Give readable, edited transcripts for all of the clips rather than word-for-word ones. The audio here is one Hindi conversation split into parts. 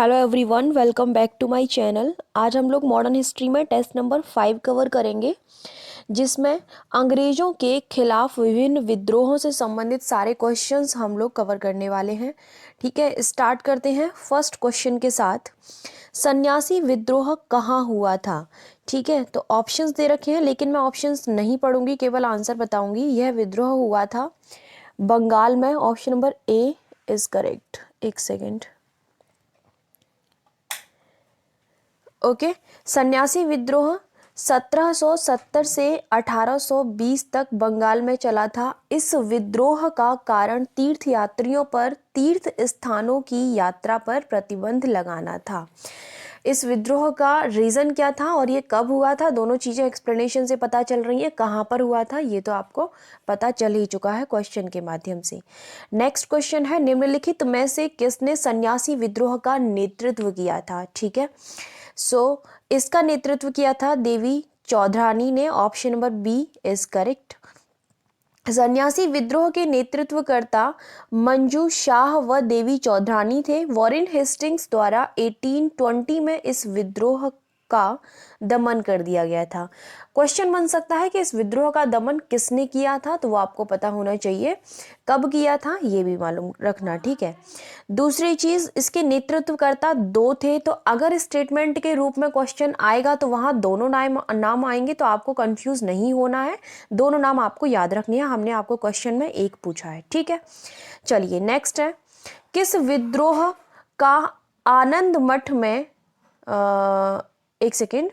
Hello everyone, welcome back to my channel. आज हम लोग मॉडर्न हिस्ट्री में टेस्ट नंबर 5 कवर करेंगे, जिसमें अंग्रेज़ों के खिलाफ विभिन्न विद्रोहों से संबंधित सारे क्वेश्चंस हम लोग कवर करने वाले हैं। ठीक है, स्टार्ट करते हैं फर्स्ट क्वेश्चन के साथ। सन्यासी विद्रोह कहाँ हुआ था? ठीक है, तो ऑप्शंस दे रखे हैं, लेकिन मैं ऑप्शंस नहीं पढ़ूंगी, केवल आंसर बताऊंगी। यह विद्रोह हुआ था बंगाल में। Option number A is correct. एक सेकेंड। ओके, सन्यासी विद्रोह 1770 से 1820 तक बंगाल में चला था। इस विद्रोह का कारण तीर्थयात्रियों पर तीर्थ स्थानों की यात्रा पर प्रतिबंध लगाना था। इस विद्रोह का रीज़न क्या था और ये कब हुआ था, दोनों चीज़ें एक्सप्लेनेशन से पता चल रही है। कहाँ पर हुआ था ये तो आपको पता चल ही चुका है क्वेश्चन के माध्यम से। नेक्स्ट क्वेश्चन है, निम्नलिखित में से किसने सन्यासी विद्रोह का नेतृत्व किया था? ठीक है, इसका नेतृत्व किया था देवी चौधरानी ने। Option number B is correct. सन्यासी विद्रोह के नेतृत्वकर्ता मंजू शाह व देवी चौधरानी थे। वॉरेन हेस्टिंग्स द्वारा 1820 में इस विद्रोह का दमन कर दिया गया था। क्वेश्चन बन सकता है कि इस विद्रोह का दमन किसने किया था, तो वो आपको पता होना चाहिए। कब किया था ये भी मालूम रखना। ठीक है, दूसरी चीज, इसके नेतृत्वकर्ता दो थे, तो अगर स्टेटमेंट के रूप में क्वेश्चन आएगा तो वहां दोनों नाम आएंगे, तो आपको कंफ्यूज नहीं होना है। दोनों नाम आपको याद रखनी है। हमने आपको क्वेश्चन में एक पूछा है। ठीक है, चलिए नेक्स्ट है, किस विद्रोह का आनंद मठ में एक सेकेंड,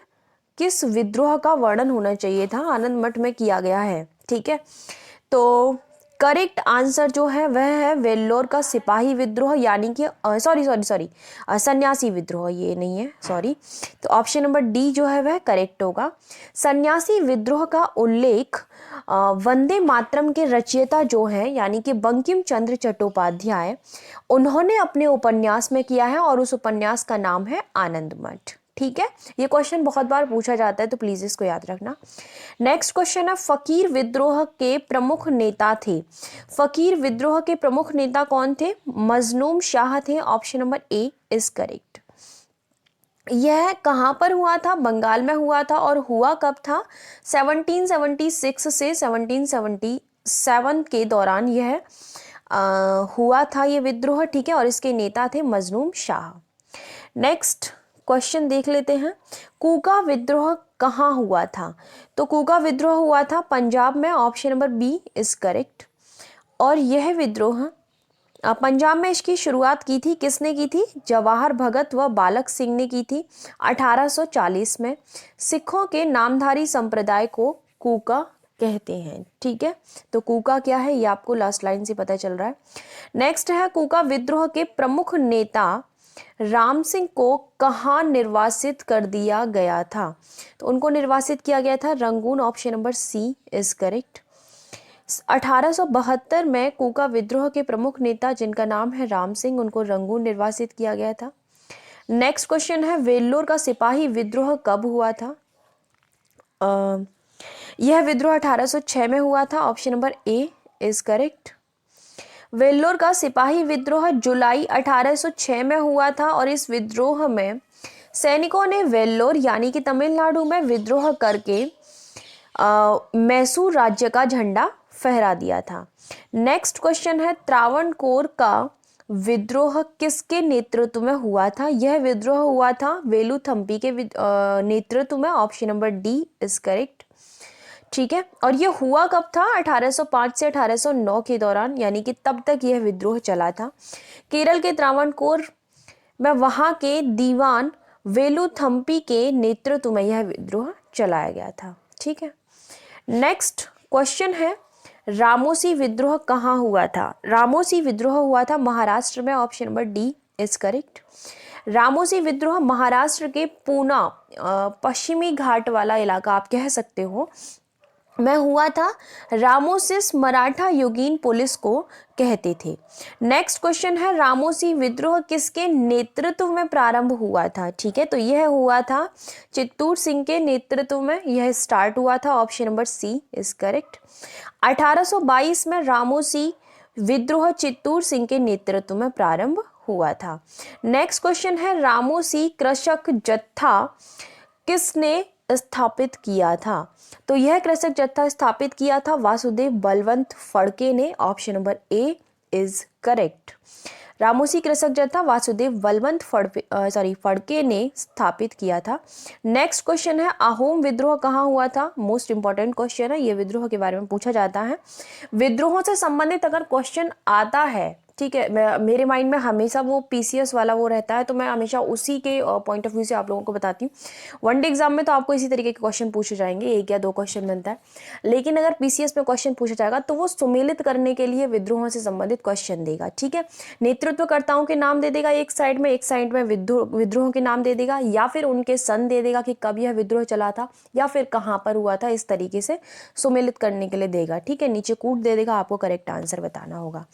किस विद्रोह का वर्णन होना चाहिए था आनंद मठ में किया गया है? ठीक है, तो करेक्ट आंसर जो है वह है वेल्लोर का सिपाही विद्रोह, यानी कि सॉरी सन्यासी विद्रोह, ये नहीं है, सॉरी। तो ऑप्शन नंबर डी जो है वह करेक्ट होगा। सन्यासी विद्रोह का उल्लेख वंदे मातरम के रचयिता जो हैं, यानी कि बंकिम चंद्र चट्टोपाध्याय, उन्होंने अपने उपन्यास में किया है, और उस उपन्यास का नाम है आनंद मठ। ठीक है, ये क्वेश्चन बहुत बार पूछा जाता है, तो प्लीज इसको याद रखना। नेक्स्ट क्वेश्चन है, फकीर विद्रोह के प्रमुख नेता थे। फकीर विद्रोह के प्रमुख नेता कौन थे? मजनूम शाह थे। Option number A is correct. यह कहां पर हुआ था? बंगाल में हुआ था। और हुआ कब था? 1776 से 1777 के दौरान यह हुआ था ये विद्रोह। ठीक है, और इसके नेता थे मजनूम शाह। नेक्स्ट क्वेश्चन देख लेते हैं, कूका विद्रोह कहाँ हुआ था? तो कूका विद्रोह हुआ था पंजाब में। Option number B is correct. और यह विद्रोह पंजाब में इसकी शुरुआत की थी, किसने की थी? जवाहर भगत व बालक सिंह ने की थी 1840 में। सिखों के नामधारी संप्रदाय को कूका कहते हैं। ठीक है, तो कूका क्या है ये आपको लास्ट लाइन से पता चल रहा है। नेक्स्ट है, कूका विद्रोह के प्रमुख नेता राम सिंह को कहाँ निर्वासित कर दिया गया था? तो उनको निर्वासित किया गया था Rangoon. Option number C is correct. 1872 में कूका विद्रोह के प्रमुख नेता, जिनका नाम है राम सिंह, उनको रंगून निर्वासित किया गया था। नेक्स्ट क्वेश्चन है, वेल्लोर का सिपाही विद्रोह कब हुआ था? यह विद्रोह 1806 में हुआ था। Option number A is correct. Vellore का सिपाही विद्रोह जुलाई 1806 में हुआ था, और इस विद्रोह में सैनिकों ने वेल्लोर यानी कि तमिलनाडु में विद्रोह करके मैसूर राज्य का झंडा फहरा दिया था। नेक्स्ट क्वेश्चन है, त्रावणकोर का विद्रोह किसके नेतृत्व में हुआ था? यह विद्रोह हुआ था वेलुथम्पी के नेतृत्व में। Option number D is correct. ठीक है, और ये हुआ कब था? 1805 से 1809 के दौरान, यानी कि तब तक यह विद्रोह चला था। केरल के त्रावणकोर में वहां के दीवान वेलुथम्पी के नेतृत्व में यह विद्रोह चलाया गया था। ठीक है, नेक्स्ट क्वेश्चन है, रामोसी विद्रोह कहाँ हुआ था? रामोसी विद्रोह हुआ था महाराष्ट्र में। Option number D is correct. Ramoshi विद्रोह महाराष्ट्र के पूना पश्चिमी घाट वाला इलाका आप कह सकते हो में हुआ था। रामोसिस मराठा योगीन पुलिस को कहते थे। नेक्स्ट क्वेश्चन है, रामोसी विद्रोह किसके नेतृत्व में प्रारंभ हुआ था? ठीक है, तो यह हुआ था चित्तूर सिंह के नेतृत्व में यह स्टार्ट हुआ था। Option number C is correct. 1822 में रामोसी विद्रोह चित्तूर सिंह के नेतृत्व में प्रारंभ हुआ था। नेक्स्ट क्वेश्चन है रामोसी कृषक जत्था किसने स्थापित किया था? तो यह कृषक जत्था स्थापित किया था वासुदेव बलवंत फड़के ने। Option number A is correct. Ramoshi कृषक जत्था वासुदेव बलवंत फड़के ने स्थापित किया था। नेक्स्ट क्वेश्चन है अहोम विद्रोह कहाँ हुआ था? मोस्ट इंपॉर्टेंट क्वेश्चन है, ये विद्रोह के बारे में पूछा जाता है। विद्रोहों से संबंधित अगर क्वेश्चन आता है, ठीक है, मेरे माइंड में हमेशा वो पीसीएस वाला वो रहता है, तो मैं हमेशा उसी के पॉइंट ऑफ व्यू से आप लोगों को बताती हूँ। वनडे एग्जाम में तो आपको इसी तरीके के क्वेश्चन पूछे जाएंगे, 1 या 2 क्वेश्चन बनता है, लेकिन अगर पीसीएस में क्वेश्चन पूछा जाएगा तो वो सुमेलित करने के लिए विद्रोहों से संबंधित क्वेश्चन देगा। ठीक है, नेतृत्वकर्ताओं के नाम दे देगा एक साइड में विद्रोह के नाम दे देगा, या फिर उनके सन दे देगा कि कब यह विद्रोह चला था या फिर कहाँ पर हुआ था, इस तरीके से सुमेलित करने के लिए देगा। ठीक है, नीचे कूट दे देगा, आपको करेक्ट आंसर बताना होगा।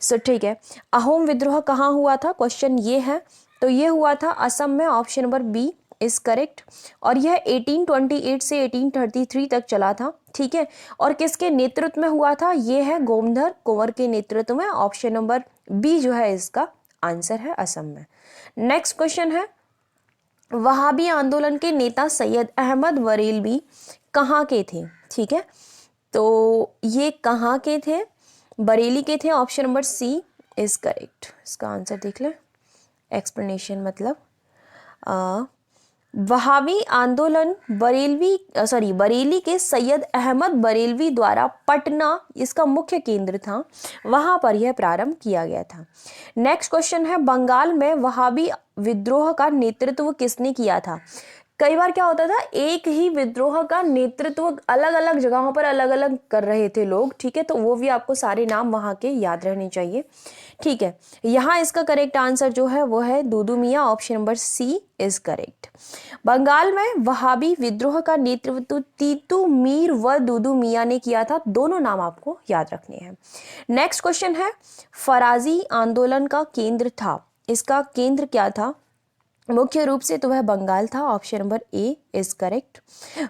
सो ठीक है, अहोम विद्रोह कहाँ हुआ था? क्वेश्चन ये है, तो ये हुआ था असम में। Option number B is correct. और यह 1828 से 1833 तक चला था। ठीक है, और किसके नेतृत्व में हुआ था? ये है गोमधर कुंवर के नेतृत्व में। ऑप्शन नंबर बी जो है इसका आंसर है, असम में। नेक्स्ट क्वेश्चन है वहाबी आंदोलन के नेता सैयद अहमद बरेलवी कहाँ के थे? ठीक है, तो ये कहाँ के थे? बरेली के थे। Option number C is correct. इसका आंसर देख लें, एक्सप्लेनेशन मतलब वहाबी आंदोलन बरेली के सैयद अहमद बरेलवी द्वारा पटना इसका मुख्य केंद्र था, वहां पर यह प्रारंभ किया गया था। नेक्स्ट क्वेश्चन है बंगाल में वहाबी विद्रोह का नेतृत्व किसने किया था? कई बार क्या होता था, एक ही विद्रोह का नेतृत्व अलग अलग जगहों पर अलग अलग कर रहे थे लोग। ठीक है, तो वो भी आपको सारे नाम वहां के याद रहने चाहिए। ठीक है, यहाँ इसका करेक्ट आंसर जो है वो है Dudu Miyan. Option number C is correct. Bengal में वहाबी विद्रोह का नेतृत्व तीतू मीर व दुदू मियाँ ने किया था। दोनों नाम आपको याद रखने हैं। नेक्स्ट क्वेश्चन है फराजी आंदोलन का केंद्र था, इसका केंद्र क्या था? मुख्य रूप से तो वह बंगाल था। Option number A is correct.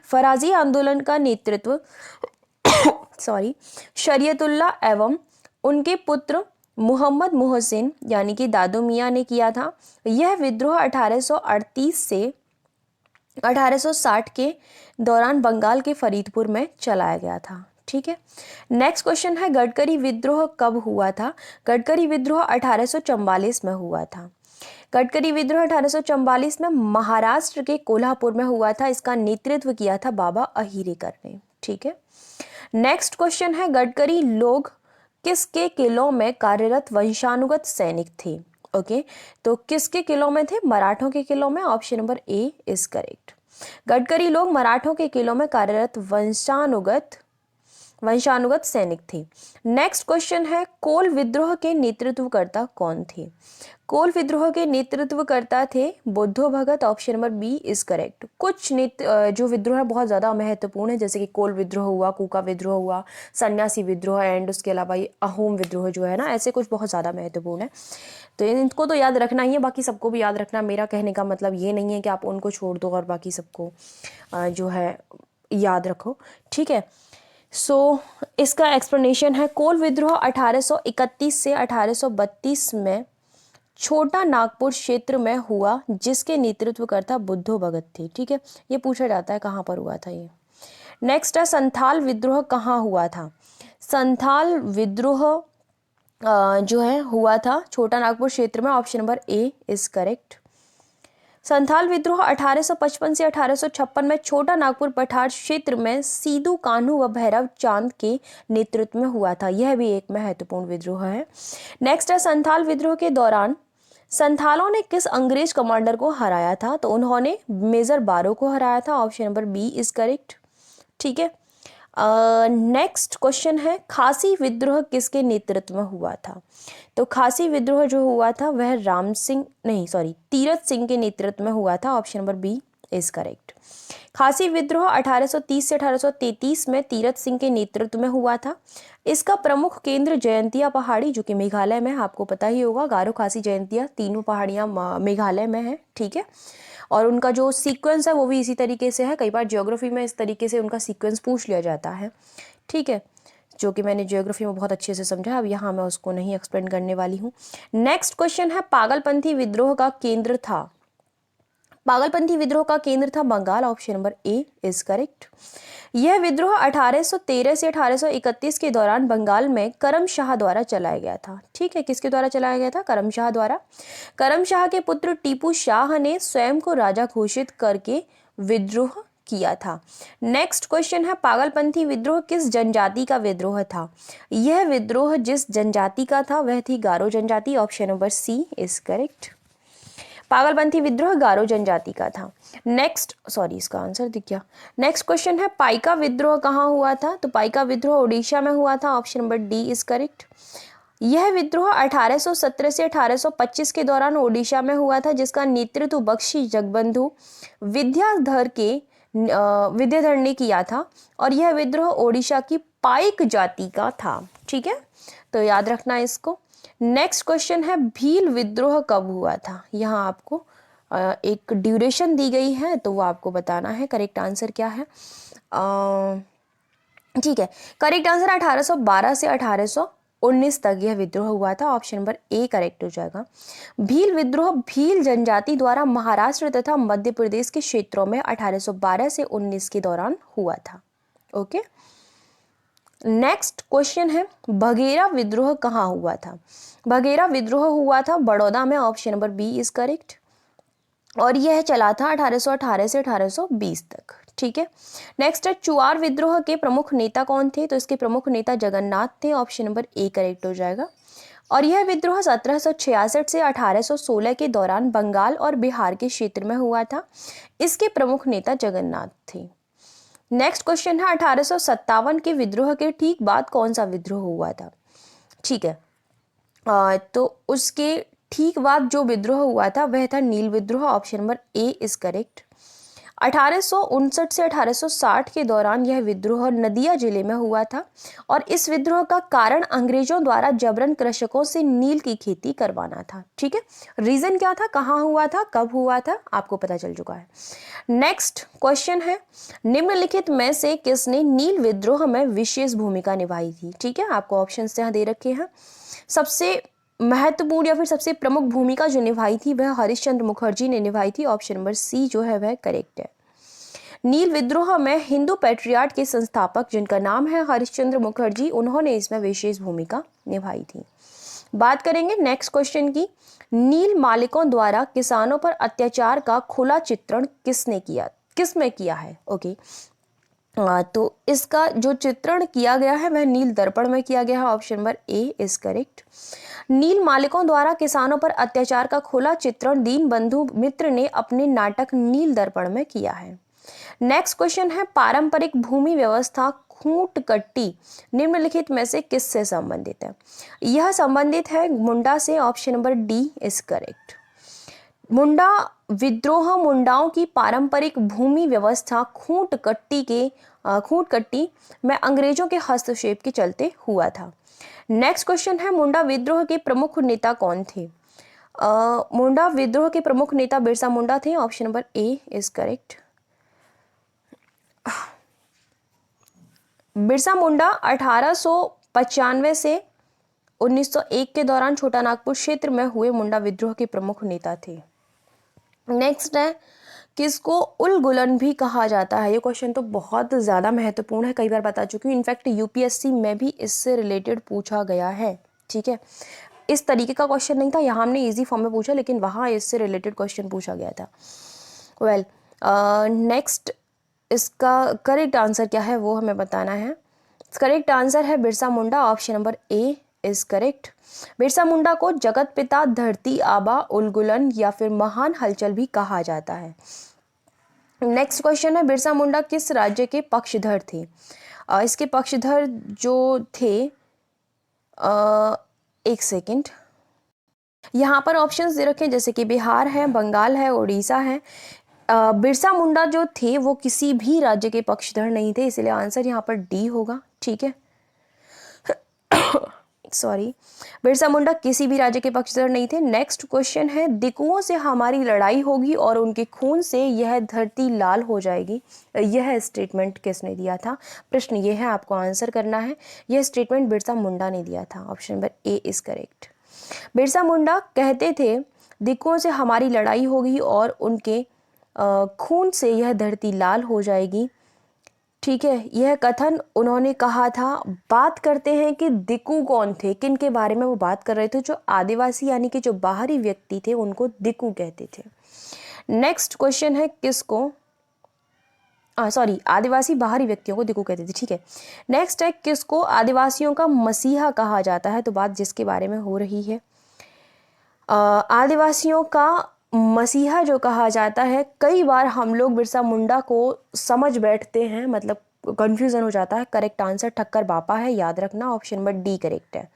Faraizi आंदोलन का नेतृत्व शरीयतुल्लाह एवं उनके पुत्र मोहम्मद मोहसिन यानी कि दादू मियाँ ने किया था। यह विद्रोह 1838 से 1860 के दौरान बंगाल के फरीदपुर में चलाया गया था। ठीक है, नेक्स्ट क्वेश्चन है गडकरी विद्रोह कब हुआ था? गडकरी विद्रोह 1844 में हुआ था। गडकरी विद्रोह 1844 में महाराष्ट्र के कोल्हापुर में हुआ था। इसका नेतृत्व किया था बाबा अहिरेकर ने। ठीक है, नेक्स्ट क्वेश्चन है गडकरी लोग किसके किलों में कार्यरत वंशानुगत सैनिक थे? ओके, तो किसके किलों में थे? मराठों के किलों में। Option number A is correct. Gadkari लोग मराठों के किलों में कार्यरत वंशानुगत सैनिक थे। नेक्स्ट क्वेश्चन है कोल विद्रोह के नेतृत्वकर्ता कौन थे? कोल विद्रोह के नेतृत्वकर्ता थे Budhu Bhagat. Option number B is correct. कुछ जो विद्रोह है बहुत ज़्यादा महत्वपूर्ण है, जैसे कि कोल विद्रोह हुआ, कूका विद्रोह हुआ, सन्यासी विद्रोह एंड उसके अलावा ये अहोम विद्रोह जो है ना, ऐसे कुछ बहुत ज़्यादा महत्वपूर्ण है, तो इनको तो याद रखना ही है। बाकी सबको भी याद रखना। मेरा कहने का मतलब ये नहीं है कि आप उनको छोड़ दो और बाकी सबको जो है याद रखो। ठीक है, सो इसका एक्सप्लेनेशन है कोल विद्रोह 1831 से 1832 में छोटा नागपुर क्षेत्र में हुआ, जिसके नेतृत्वकर्ता बुद्धो भगत थे। ठीक है, ये पूछा जाता है कहाँ पर हुआ था ये। नेक्स्ट है संथाल विद्रोह कहाँ हुआ था? संथाल विद्रोह जो है हुआ था छोटा नागपुर क्षेत्र में। Option number A is correct. Santhal विद्रोह 1855 से 1856 में छोटा नागपुर पठार क्षेत्र में सीधू कान्हू व भैरव चांद के नेतृत्व में हुआ था। यह भी एक महत्वपूर्ण विद्रोह है। नेक्स्ट है संथाल विद्रोह के दौरान संथालों ने किस अंग्रेज कमांडर को हराया था? तो उन्होंने मेजर बारो को हराया था। Option number B is correct. ठीक है, नेक्स्ट क्वेश्चन है खासी विद्रोह किसके नेतृत्व में हुआ था? तो खासी विद्रोह जो हुआ था वह तीरथ सिंह के नेतृत्व में हुआ था। Option number B is correct. Khasi विद्रोह 1830 से 1833 में तीरथ सिंह के नेतृत्व में हुआ था। इसका प्रमुख केंद्र जयंतिया पहाड़ी जो कि मेघालय में, आपको पता ही होगा, गारो खासी जयंतिया तीनों पहाड़ियाँ मेघालय में है। ठीक है, और उनका जो सीक्वेंस है वो भी इसी तरीके से है। कई बार ज्योग्राफी में इस तरीके से उनका सीक्वेंस पूछ लिया जाता है। ठीक है, जो कि मैंने ज्योग्राफी में बहुत अच्छे से समझा। अब यहाँ मैं उसको नहीं एक्सप्लेन करने वाली हूँ। नेक्स्ट क्वेश्चन है, पागलपंथी विद्रोह का केंद्र था। पागलपंथी विद्रोह का केंद्र था Bengal, option number A is correct. यह विद्रोह 1813 से 1831 के दौरान बंगाल में करम शाह द्वारा चलाया गया था। ठीक है, किसके द्वारा चलाया गया था? करम शाह द्वारा। करम शाह के पुत्र टीपू शाह ने स्वयं को राजा घोषित करके विद्रोह किया था। नेक्स्ट क्वेश्चन है, पागलपंथी विद्रोह किस जनजाति का विद्रोह था? यह विद्रोह जिस जनजाति का था वह थी गारो जनजाति, option number C is correct. Pagalpanthi विद्रोह गारो जनजाति का था। नेक्स्ट, सॉरी इसका आंसर दिख गया। नेक्स्ट क्वेश्चन है, पाइका विद्रोह कहाँ हुआ था? तो पाइका विद्रोह उड़ीसा में हुआ था, option number D is correct. यह विद्रोह 1817 से 1825 के दौरान ओडिशा में हुआ था, जिसका नेतृत्व बख्शी जगबंधु विद्याधर ने किया था, और यह विद्रोह ओडिशा की पाइक जाति का था। ठीक है, तो याद रखना इसको। नेक्स्ट क्वेश्चन है, भील विद्रोह कब हुआ था? यहाँ आपको एक ड्यूरेशन दी गई है, तो वो आपको बताना है करेक्ट आंसर क्या है। ठीक है, करेक्ट आंसर 1812 से 1819 तक यह विद्रोह हुआ था, ऑप्शन नंबर ए करेक्ट हो जाएगा। भील विद्रोह भील जनजाति द्वारा महाराष्ट्र तथा मध्य प्रदेश के क्षेत्रों में 1812 से 19 के दौरान हुआ था। ओके, नेक्स्ट क्वेश्चन है, बघेरा विद्रोह कहाँ हुआ था? बघेरा विद्रोह हुआ था बड़ौदा में, option number B is correct, और यह चला था 1818 से 1820 तक। ठीक है, नेक्स्ट है, चुआर विद्रोह के प्रमुख नेता कौन थे? तो इसके प्रमुख नेता जगन्नाथ थे, ऑप्शन नंबर ए करेक्ट हो जाएगा। और यह विद्रोह 1766 से 1816 के दौरान बंगाल और बिहार के क्षेत्र में हुआ था। इसके प्रमुख नेता जगन्नाथ थे। नेक्स्ट क्वेश्चन है, 1857 के विद्रोह के ठीक बाद कौन सा विद्रोह हुआ था? ठीक है, तो उसके ठीक बाद जो विद्रोह हुआ था वह था नील विद्रोह, option number A is correct. 1859 से 1860 के दौरान यह विद्रोह नदिया जिले में हुआ था, और इस विद्रोह का कारण अंग्रेजों द्वारा जबरन कृषकों से नील की खेती करवाना था। ठीक है, रीजन क्या था, कहाँ हुआ था, कब हुआ था, आपको पता चल चुका है। नेक्स्ट क्वेश्चन है, निम्नलिखित में से किसने नील विद्रोह में विशेष भूमिका निभाई थी? ठीक है, आपको ऑप्शंस यहाँ दे रखे हैं। सबसे महत्वपूर्ण या फिर सबसे प्रमुख भूमिका जो निभाई थी वह हरिश्चंद्र मुखर्जी ने निभाई थी, ऑप्शन नंबर सी जो है वह करेक्ट है। नील विद्रोह में हिंदू पैट्रियाट के संस्थापक जिनका नाम है हरिश्चंद्र मुखर्जी, उन्होंने इसमें विशेष भूमिका निभाई थी। बात करेंगे नेक्स्ट क्वेश्चन की, नील मालिकों द्वारा किसानों पर अत्याचार का खुला चित्रण किसने किया, किसमें किया है? ओके, तो इसका जो चित्रण किया गया है वह नील दर्पण में किया गया है, option number A is correct. नील मालिकों द्वारा किसानों पर अत्याचार का खुला चित्रण दीनबंधु मित्र ने अपने नाटक नील दर्पण में किया है। नेक्स्ट क्वेश्चन है, पारंपरिक भूमि व्यवस्था खूंट कट्टी निम्नलिखित में से किससे संबंधित है? यह संबंधित है मुंडा से, option number D is correct. Munda विद्रोह मुंडाओं की पारंपरिक भूमि व्यवस्था खूंट कट्टी में अंग्रेजों के हस्तक्षेप के चलते हुआ था। नेक्स्ट क्वेश्चन है, मुंडा विद्रोह के प्रमुख नेता कौन थे? मुंडा विद्रोह के प्रमुख नेता बिरसा मुंडा थे, option number A is correct. Birsa Munda 1895 से 1901 के दौरान छोटा नागपुर क्षेत्र में हुए मुंडा विद्रोह के प्रमुख नेता थे। नेक्स्ट है, किसको उलगुलन भी कहा जाता है? ये क्वेश्चन तो बहुत ज़्यादा महत्वपूर्ण है, कई बार बता चुकी हूँ, इनफैक्ट यूपीएससी में भी इससे रिलेटेड पूछा गया है। ठीक है, इस तरीके का क्वेश्चन नहीं था, यहाँ हमने इजी फॉर्म में पूछा, लेकिन वहाँ इससे रिलेटेड क्वेश्चन पूछा गया था। वेल, नेक्स्ट इसका करेक्ट आंसर क्या है वो हमें बताना है। करेक्ट आंसर है Birsa Munda, option number A is correct. Birsa Munda को जगत पिता, धरती आबा, उलगुलन या फिर महान हलचल भी कहा जाता है। नेक्स्ट क्वेश्चन है, बिरसा मुंडा किस राज्य के पक्षधर थे? इसके पक्षधर जो थे, एक सेकंड, यहाँ पर ऑप्शंस दे रखे जैसे कि बिहार है, बंगाल है, उड़ीसा है। बिरसा मुंडा जो थे वो किसी भी राज्य के पक्षधर नहीं थे, इसलिए आंसर यहाँ पर डी होगा। ठीक है, सॉरी, बिरसा मुंडा किसी भी राज्य के पक्षधर नहीं थे। नेक्स्ट क्वेश्चन है, दिकुओं से हमारी लड़ाई होगी और उनके खून से यह धरती लाल हो जाएगी, यह स्टेटमेंट किसने दिया था? प्रश्न ये है, आपको आंसर करना है। यह स्टेटमेंट बिरसा मुंडा ने दिया था। Option number A is correct. Birsa Munda कहते थे दिकुओं से हमारी लड़ाई होगी और उनके खून से यह धरती लाल हो जाएगी। ठीक है, यह कथन उन्होंने कहा था। बात करते हैं कि दिकू कौन थे, किन के बारे में वो बात कर रहे थे? जो आदिवासी यानी कि जो बाहरी व्यक्ति थे उनको दिकू कहते थे। नेक्स्ट क्वेश्चन है, किसको सॉरी आदिवासी बाहरी व्यक्तियों को दिकू कहते थे। ठीक है, नेक्स्ट है, किसको आदिवासियों का मसीहा कहा जाता है? तो बात जिसके बारे में हो रही है, आदिवासियों का मसीहा जो कहा जाता है, कई बार हम लोग बिरसा मुंडा को समझ बैठते हैं, मतलब कंफ्यूजन हो जाता है। करेक्ट आंसर ठक्कर बापा है, याद रखना। ऑप्शन नंबर डी करेक्ट है।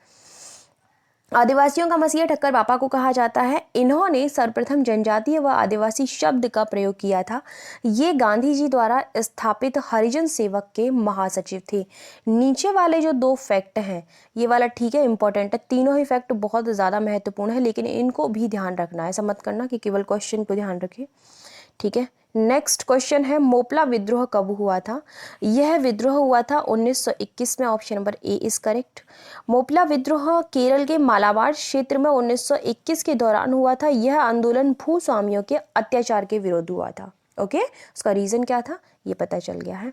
आदिवासियों का मसीहा ठक्कर बापा को कहा जाता है। इन्होंने सर्वप्रथम जनजातीय व आदिवासी शब्द का प्रयोग किया था। ये गांधी जी द्वारा स्थापित हरिजन सेवक के महासचिव थे। नीचे वाले जो दो फैक्ट हैं, ये वाला ठीक है, इंपॉर्टेंट है। तीनों ही फैक्ट बहुत ज़्यादा महत्वपूर्ण है, लेकिन इनको भी ध्यान रखना है। ऐसा मत करना कि केवल क्वेश्चन को ध्यान रखें। ठीक है, नेक्स्ट क्वेश्चन है, मोपला विद्रोह कब हुआ था? यह विद्रोह हुआ था 1921 में। Option number A is correct. Moplah विद्रोह केरल के मालाबार क्षेत्र में 1921 के दौरान हुआ था। यह आंदोलन भूस्वामियों के अत्याचार के विरुद्ध हुआ था। ओके, उसका रीजन क्या था ये पता चल गया है।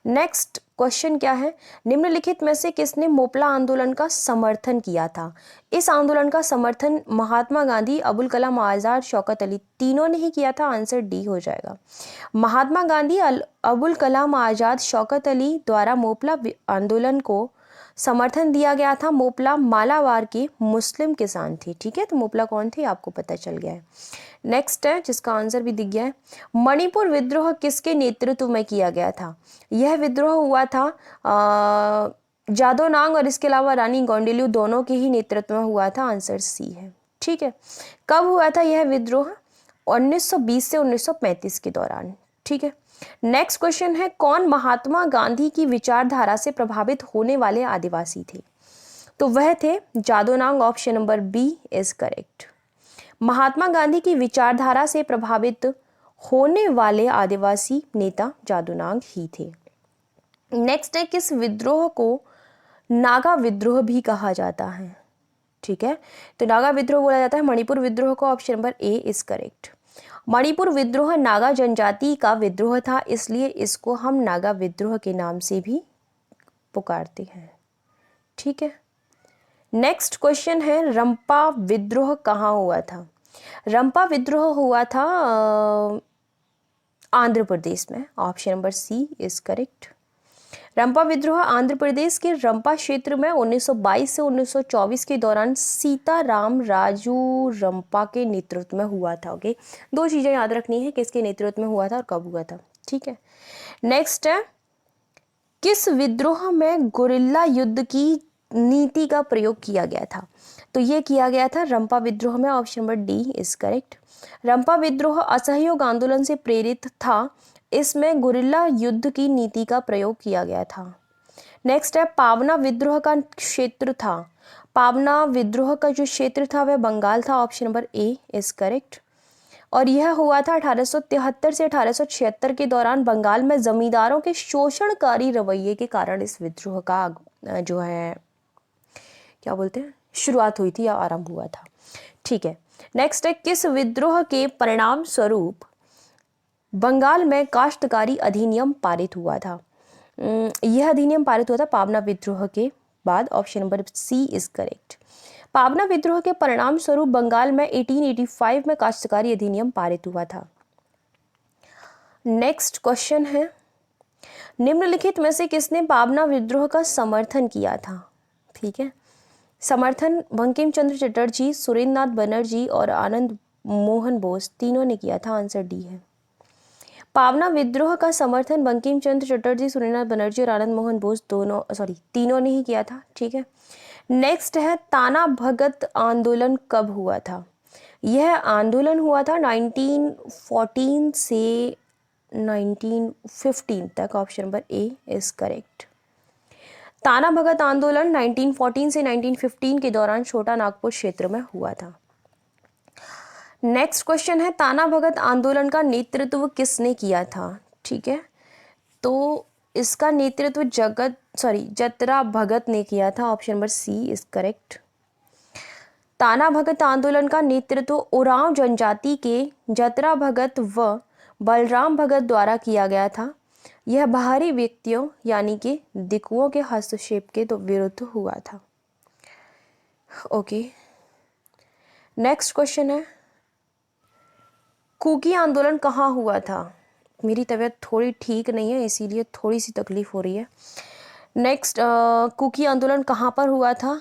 नेक्स्ट क्वेश्चन क्या है, निम्नलिखित में से किसने मोपला आंदोलन का समर्थन किया था? इस आंदोलन का समर्थन महात्मा गांधी, अबुल कलाम आजाद, शौकत अली तीनों ने ही किया था। आंसर डी हो जाएगा। महात्मा गांधी, अबुल कलाम आजाद, शौकत अली द्वारा मोपला आंदोलन को समर्थन दिया गया था। मोपला मालाबार के मुस्लिम किसान थे। ठीक है, तो मोपला कौन थे आपको पता चल गया है। नेक्स्ट है, जिसका आंसर भी दिख गया है, मणिपुर विद्रोह किसके नेतृत्व में किया गया था? यह विद्रोह हुआ था जादो नांग और इसके अलावा रानी गौंडिल्यू दोनों के ही नेतृत्व में हुआ था। आंसर सी है। ठीक है, कब हुआ था यह विद्रोह? 1920 से 1935 के दौरान। ठीक है, नेक्स्ट क्वेश्चन है, कौन महात्मा गांधी की विचारधारा से प्रभावित होने वाले आदिवासी थे? तो वह थे Jadonang. Option number B is correct. Mahatma Gandhi की विचारधारा से प्रभावित होने वाले आदिवासी नेता जादो नांग ही थे। नेक्स्ट है, किस विद्रोह को नागा विद्रोह भी कहा जाता है? ठीक है, तो नागा विद्रोह बोला जाता है मणिपुर विद्रोह को। Option number A is correct. Manipur विद्रोह नागा जनजाति का विद्रोह था, इसलिए इसको हम नागा विद्रोह के नाम से भी पुकारते हैं। ठीक है, नेक्स्ट क्वेश्चन है, रंपा विद्रोह कहाँ हुआ था? रंपा विद्रोह हुआ था आंध्र प्रदेश में। Option number C is correct. Rampa विद्रोह आंध्र प्रदेश के रंपा क्षेत्र में 1922 से 1924 के दौरान सीताराम राजू रंपा के नेतृत्व में हुआ था। ओके, दो चीजें याद रखनी है, किसके नेतृत्व में हुआ था और कब हुआ था। ठीक है, नेक्स्ट है, किस विद्रोह में गुरिल्ला युद्ध की नीति का प्रयोग किया गया था? तो ये किया गया था रंपा विद्रोह में। Option number D is correct. Rampa विद्रोह असहयोग आंदोलन से प्रेरित था। इसमें गुरिल्ला युद्ध की नीति का प्रयोग किया गया था। नेक्स्ट है, पावना विद्रोह का क्षेत्र था। पावना विद्रोह का जो क्षेत्र था वह बंगाल था। Option number A is correct. और यह हुआ था 1873 से 1876 के दौरान। बंगाल में जमींदारों के शोषणकारी रवैये के कारण इस विद्रोह का जो है क्या बोलते हैं शुरुआत हुई थी या आरंभ हुआ था। ठीक है, नेक्स्ट है, किस विद्रोह के परिणाम स्वरूप बंगाल में काश्तकारी अधिनियम पारित हुआ था? यह अधिनियम पारित हुआ था पावना विद्रोह के बाद। Option number C is correct. Pabna विद्रोह के परिणाम स्वरूप बंगाल में 1885 में काश्तकारी अधिनियम पारित हुआ था। नेक्स्ट क्वेश्चन है, निम्नलिखित में से किसने पावना विद्रोह का समर्थन किया था? ठीक है, समर्थन बंकिम चंद्र चटर्जी, सुरेंद्र नाथ बनर्जी और आनंद मोहन बोस तीनों ने किया था। आंसर डी है। पावना विद्रोह का समर्थन बंकिम चंद्र चटर्जी, सुरेंद्र नाथ बनर्जी और आनंद मोहन बोस तीनों ने ही किया था। ठीक है, नेक्स्ट है, ताना भगत आंदोलन कब हुआ था? यह आंदोलन हुआ था 1914 से 1915 तक। Option number A is correct. Tana Bhagat आंदोलन 1914 से 1915 के दौरान छोटा नागपुर क्षेत्र में हुआ था। नेक्स्ट क्वेश्चन है, ताना भगत आंदोलन का नेतृत्व किसने किया था? ठीक है, तो इसका नेतृत्व जतरा भगत ने किया था। Option number C is correct. Tana Bhagat आंदोलन का नेतृत्व उरांव जनजाति के जतरा भगत व बलराम भगत द्वारा किया गया था। यह बाहरी व्यक्तियों यानी कि दिकुओं के हस्तक्षेप के तो विरुद्ध हुआ था। ओके, नेक्स्ट क्वेश्चन है, कुकी आंदोलन कहाँ हुआ था? मेरी तबीयत थोड़ी ठीक नहीं है इसीलिए थोड़ी सी तकलीफ हो रही है। नेक्स्ट, कुकी आंदोलन कहाँ पर हुआ था?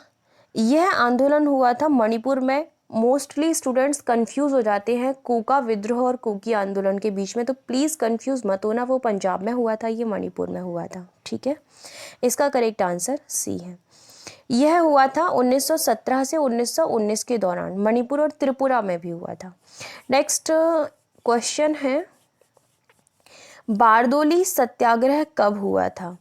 यह आंदोलन हुआ था मणिपुर में। मोस्टली स्टूडेंट्स कंफ्यूज हो जाते हैं कुका विद्रोह और कुकी आंदोलन के बीच में, तो प्लीज़ कंफ्यूज मत होना, वो पंजाब में हुआ था, ये मणिपुर में हुआ था। ठीक है, इसका करेक्ट आंसर सी है। यह हुआ था 1917 से 1919 के दौरान। मणिपुर और त्रिपुरा में भी हुआ था। नेक्स्ट क्वेश्चन है, बारदोली सत्याग्रह कब हुआ था?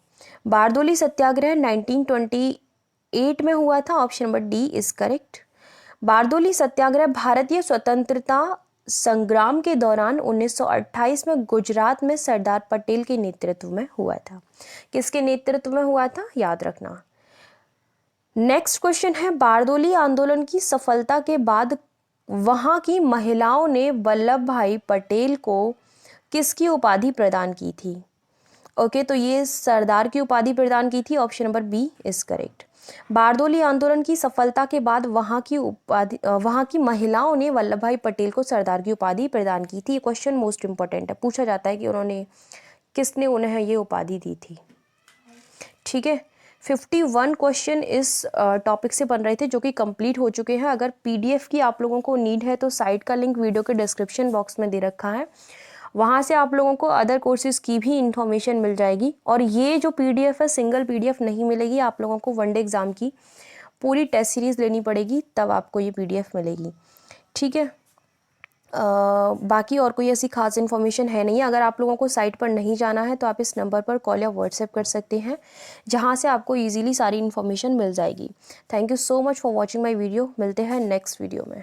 बारदोली सत्याग्रह 1928 में हुआ था। Option number D is correct. Bardoli Satyagraha भारतीय स्वतंत्रता संग्राम के दौरान 1928 में गुजरात में सरदार पटेल के नेतृत्व में हुआ था। किसके नेतृत्व में हुआ था, याद रखना। नेक्स्ट क्वेश्चन है, बारदोली आंदोलन की सफलता के बाद वहां की महिलाओं ने वल्लभ भाई पटेल को किसकी उपाधि प्रदान की थी? ओके, तो ये सरदार की उपाधि प्रदान की थी। Option number B is correct. Bardoli आंदोलन की सफलता के बाद वहां की महिलाओं ने वल्लभ भाई पटेल को सरदार की उपाधि प्रदान की थी। ये क्वेश्चन मोस्ट इंपॉर्टेंट है, पूछा जाता है कि किसने उन्हें ये उपाधि दी थी। ठीक है, 51 क्वेश्चन इस टॉपिक से बन रहे थे जो कि कंप्लीट हो चुके हैं। अगर पीडीएफ की आप लोगों को नीड है तो साइट का लिंक वीडियो के डिस्क्रिप्शन बॉक्स में दे रखा है, वहाँ से आप लोगों को अदर कोर्सेज की भी इन्फॉर्मेशन मिल जाएगी। और ये जो पीडीएफ है सिंगल पीडीएफ नहीं मिलेगी, आप लोगों को वनडे एग्ज़ाम की पूरी टेस्ट सीरीज़ लेनी पड़ेगी तब आपको ये पीडीएफ मिलेगी। ठीक है, बाकी और कोई ऐसी खास इन्फॉर्मेशन है नहीं। अगर आप लोगों को साइट पर नहीं जाना है तो आप इस नंबर पर कॉल या व्हाट्सएप कर सकते हैं, जहाँ से आपको ईजिली सारी इन्फॉर्मेशन मिल जाएगी। Thank you so much for watching my video. मिलते हैं नेक्स्ट वीडियो में।